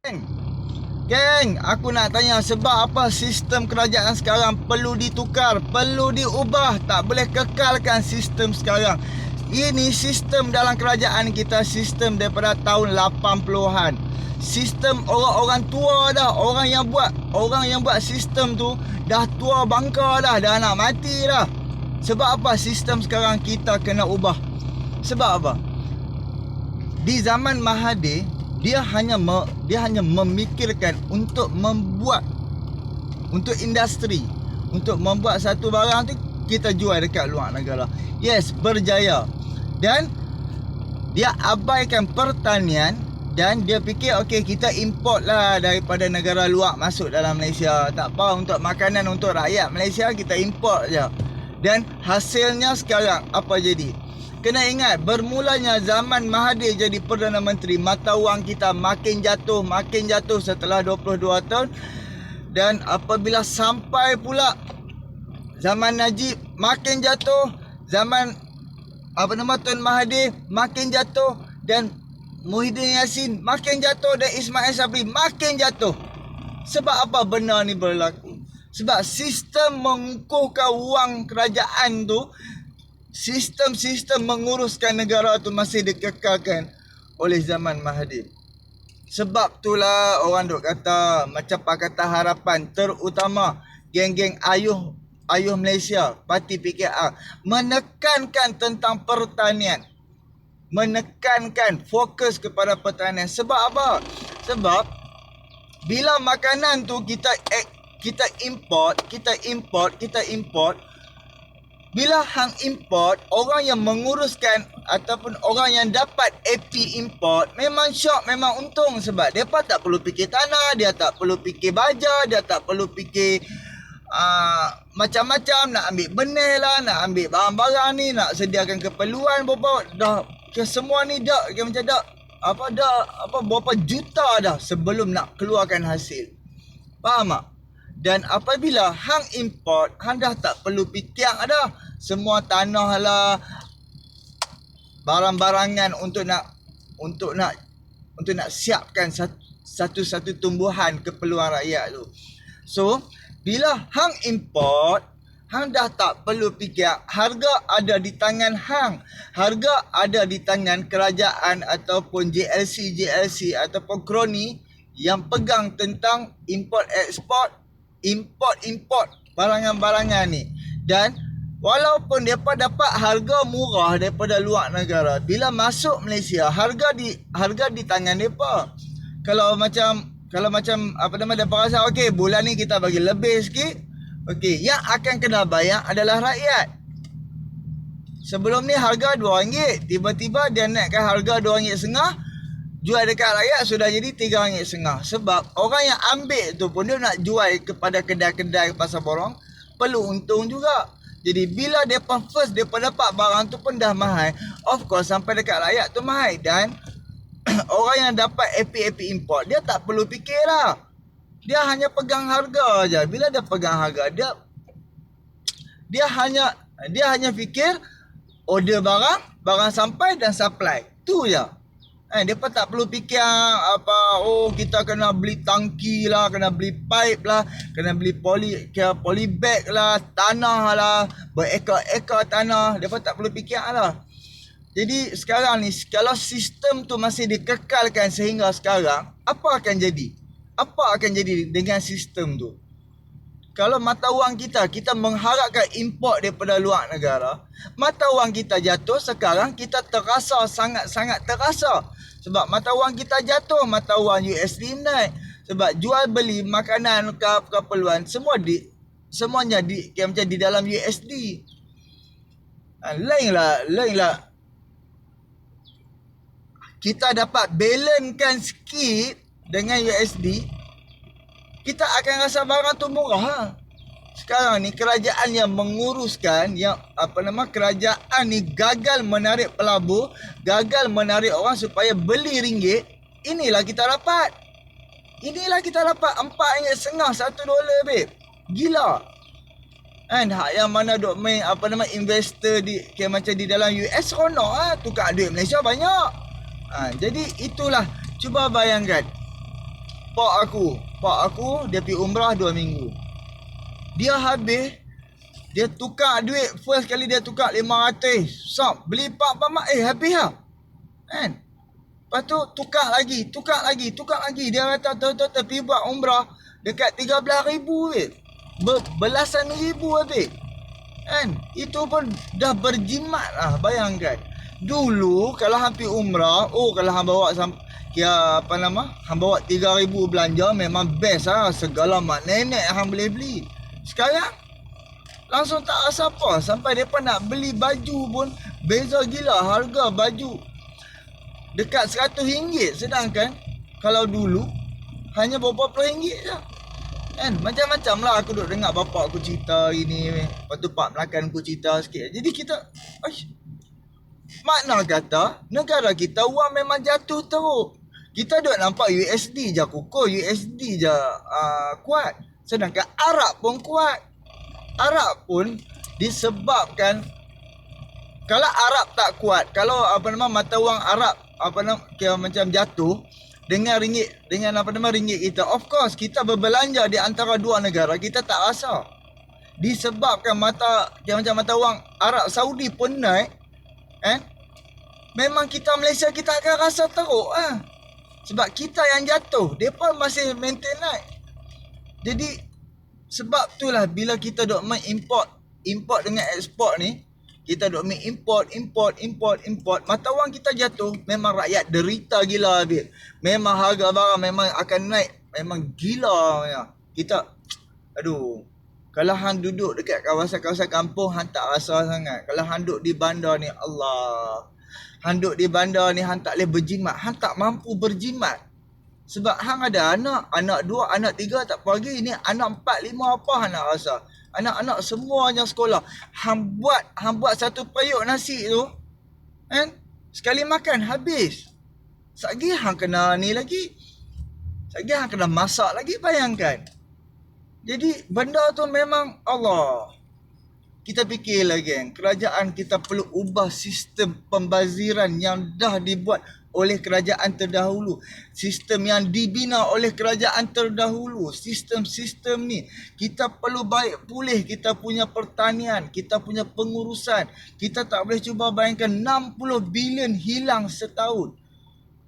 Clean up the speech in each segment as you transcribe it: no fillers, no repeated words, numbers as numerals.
Geng, aku nak tanya sebab apa sistem kerajaan sekarang perlu ditukar, perlu diubah, tak boleh kekalkan sistem sekarang. Ini sistem dalam kerajaan kita, sistem daripada tahun 80-an. Sistem orang-orang tua dah, orang yang buat sistem tu dah tua bangka dah nak mati dah. Sebab apa sistem sekarang kita kena ubah? Sebab apa? Di zaman Mahathir, dia hanya memikirkan untuk membuat, untuk industri, untuk membuat satu barang tu kita jual dekat luar negara. Yes, berjaya. Dan dia abaikan pertanian dan dia fikir okey, kita import lah daripada negara luar masuk dalam Malaysia. Tak apa, untuk makanan untuk rakyat Malaysia kita import je. Dan hasilnya sekarang apa jadi? Kena ingat, bermulanya zaman Mahathir jadi Perdana Menteri, mata wang kita makin jatuh setelah 22 tahun. Dan apabila sampai pula zaman Najib, makin jatuh. Zaman Tun Mahathir makin jatuh. Dan Muhyiddin Yassin makin jatuh. Dan Ismail Sabri makin jatuh. Sebab apa benda ni berlaku? Sebab sistem mengukuhkan wang kerajaan tu, sistem menguruskan negara tu masih dikekalkan oleh zaman Mahathir. Sebab itulah orang duk kata macam Pakatan Harapan, terutama geng-geng ayuh Malaysia, parti PKR, menekankan tentang pertanian, menekankan fokus kepada pertanian. Sebab apa? Sebab bila makanan tu kita import, bila hang import, orang yang menguruskan ataupun orang yang dapat AP import memang syok, memang untung. Sebab mereka tak perlu fikir tanah, dia tak perlu fikir baja, dia tak perlu fikir macam-macam, nak ambil benih lah, nak ambil barang-barang ni, nak sediakan keperluan dah semua ni dah macam dah berapa juta dah sebelum nak keluarkan hasil. Faham tak? Dan apabila hang import, hang dah tak perlu fikir dah. Semua tanah lah, barang-barangan untuk nak siapkan satu tumbuhan keperluan rakyat tu. So, bila hang import, hang dah tak perlu fikir. Harga ada di tangan hang. Harga ada di tangan kerajaan ataupun JLC ataupun kroni yang pegang tentang import-export, import barangan-barangan ni. Dan walaupun mereka dapat harga murah daripada luar negara, bila masuk Malaysia harga di tangan mereka. Kalau macam mereka rasa okey, bulan ni kita bagi lebih sikit, okey, yang akan kena bayar adalah rakyat. Sebelum ni harga RM2, tiba-tiba dia naikkan harga RM2.5, jual dekat rakyat sudah jadi RM3.5. Sebab orang yang ambil tu pun dia nak jual kepada kedai-kedai pasar borong, perlu untung juga. Jadi bila mereka dapat barang tu pun dah mahal, of course sampai dekat rakyat tu mahal. Dan orang yang dapat AP import, dia tak perlu fikir lah. Dia hanya pegang harga je. Bila dia pegang harga, dia hanya fikir order barang sampai dan supply. Tu je. Mereka tak perlu fikir kita kena beli tangki lah, kena beli pipe lah, kena beli polybag lah, tanah lah, berekar-ekar tanah. Mereka tak perlu fikir lah. Jadi sekarang ni, kalau sistem tu masih dikekalkan sehingga sekarang, apa akan jadi? Apa akan jadi dengan sistem tu? Kalau mata wang kita mengharapkan import daripada luar negara, mata wang kita jatuh, sekarang kita terasa, sangat-sangat terasa. Sebab mata wang kita jatuh, mata wang USD naik. Sebab jual beli makanan, keperluan, semuanya macam di dalam USD. Lain lah. Kita dapat balancekan sikit dengan USD, kita akan rasa barang tu murah. Sekarang ni kerajaan yang menguruskan, kerajaan ni gagal menarik pelabur, gagal menarik orang supaya beli ringgit. Inilah kita dapat RM4.5, $1, babe. Gila. Kan hak yang mana duk main investor macam di dalam US seronok tukar duit Malaysia banyak. Jadi itulah, cuba bayangkan Pak aku dia pergi umrah 2 minggu. Dia habis, dia tukar duit, first kali dia tukar 500. Sop, beli pak pamak, habis lah. Kan? Lepas tu tukar lagi. Dia kata total pergi buat umrah dekat 13,000 weh. Belasan ribu habis. Kan? Itu pun dah berjimat lah, bayangkan. Dulu kalau hang pergi umrah, kalau hang bawa hang bawa 3,000 belanja memang best lah. Segala mak nenek hang boleh beli. Sekarang langsung tak rasa apa. Sampai mereka nak beli baju pun beza gila harga baju. Dekat RM100. Sedangkan kalau dulu hanya berapa puluh ringgit je. Kan? Macam-macam lah aku duduk dengar bapak aku cerita ini. Lepas tu Pak Melakan aku cerita sikit. Jadi kita makna kata negara kita wang memang jatuh teruk. Kita duk nampak USD je kukuh, USD je kuat. Sedangkan Arab pun kuat. Arab pun disebabkan kalau Arab tak kuat, kalau mata wang Arab kira macam jatuh dengan ringgit kita, of course kita berbelanja di antara dua negara kita tak rasa. Disebabkan mata wang Arab Saudi pun naik, memang kita Malaysia kita akan rasa teruk sebab kita yang jatuh, depa masih maintain naik. Jadi sebab itulah bila kita dok main import dengan ekspor ni, kita dok main import, mata wang kita jatuh, memang rakyat derita gila habis. Memang harga barang memang akan naik, memang gila ya. Kita kalau hang duduk dekat kawasan-kawasan kampung hang tak rasa sangat. Kalau hang duduk di bandar ni, Allah. Hang duduk di bandar ni hang tak boleh berjimat, hang tak mampu berjimat. Sebab hang ada anak 2, anak 3 tak pergi, ni anak 4, 5 apa hang nak rasa. Anak-anak semuanya sekolah. Hang buat satu periuk nasi tu, kan? Sekali makan habis. Satgi hang kena ni lagi. Satgi hang kena masak lagi, bayangkan. Jadi benda tu memang Allah. Kita fikirlah geng, kerajaan kita perlu ubah sistem pembaziran yang dah dibuat oleh kerajaan terdahulu. Sistem yang dibina oleh kerajaan terdahulu. Sistem-sistem ni kita perlu baik pulih. Kita punya pertanian, kita punya pengurusan. Kita tak boleh cuba bayangkan 60 bilion hilang setahun.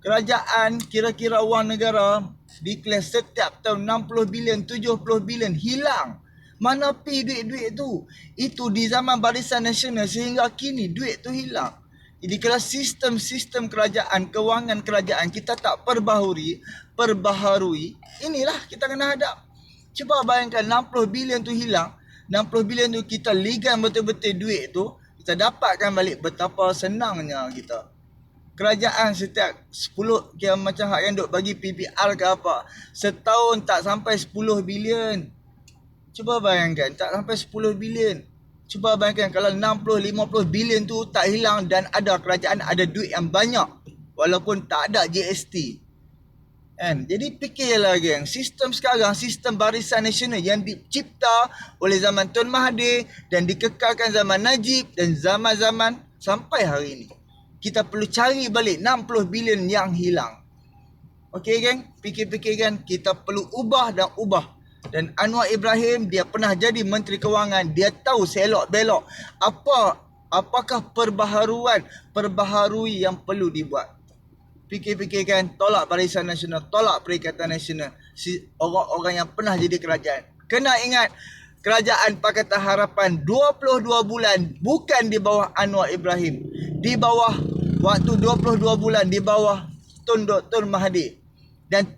Kerajaan kira-kira wang negara declare setiap tahun 60 bilion, 70 bilion hilang. Mana pi duit-duit tu? Itu di zaman Barisan Nasional sehingga kini duit tu hilang. Jadi kalau sistem-sistem kerajaan, kewangan kerajaan kita tak perbaharui, inilah kita kena hadap. Cuba bayangkan 60 bilion tu hilang, 60 bilion tu kita ligan betul-betul duit tu, kita dapatkan balik betapa senangnya kita. Kerajaan setiap 10, kira macam hak yang duk bagi PPR ke apa, setahun tak sampai 10 bilion. Cuba bayangkan, tak sampai 10 bilion. Cuba bayangkan kalau 60-50 bilion tu tak hilang dan ada kerajaan ada duit yang banyak walaupun tak ada GST. Kan? Jadi fikirlah geng, sistem sekarang, sistem Barisan Nasional yang dicipta oleh zaman Tun Mahathir dan dikekalkan zaman Najib dan zaman-zaman sampai hari ini. Kita perlu cari balik 60 bilion yang hilang. Okey geng, fikir-fikir kan, kita perlu ubah dan ubah. Dan Anwar Ibrahim, dia pernah jadi Menteri Kewangan. Dia tahu selok-belok apakah perbaharui yang perlu dibuat. Fikir-fikirkan, tolak Barisan Nasional, tolak Perikatan Nasional. Orang-orang yang pernah jadi kerajaan. Kena ingat, kerajaan Pakatan Harapan 22 bulan bukan di bawah Anwar Ibrahim. Di bawah, waktu 22 bulan di bawah Tun Mahathir. Dan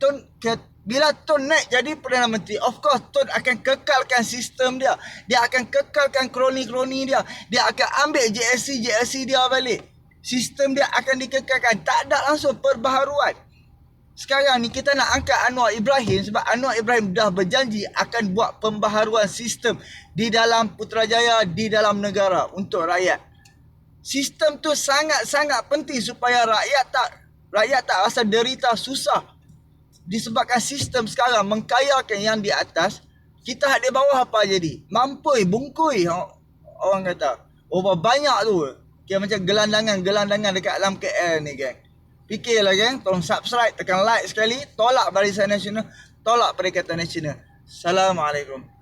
bila Tun naik jadi Perdana Menteri, of course Tun akan kekalkan sistem dia. Dia akan kekalkan kroni-kroni dia. Dia akan ambil JSC dia balik. Sistem dia akan dikekalkan. Tak ada langsung perbaharuan. Sekarang ni kita nak angkat Anwar Ibrahim sebab Anwar Ibrahim dah berjanji akan buat pembaharuan sistem di dalam Putrajaya, di dalam negara untuk rakyat. Sistem tu sangat-sangat penting supaya rakyat tak rasa derita, susah. Disebabkan sistem sekarang mengkayakan yang di atas, kita di bawah apa jadi? Mampui, bungkui orang kata. Banyak tu. Kira macam gelandangan dekat alam KL ni geng. Fikirlah geng, tolong subscribe, tekan like sekali, tolak Barisan Nasional, tolak Perikatan Nasional. Assalamualaikum.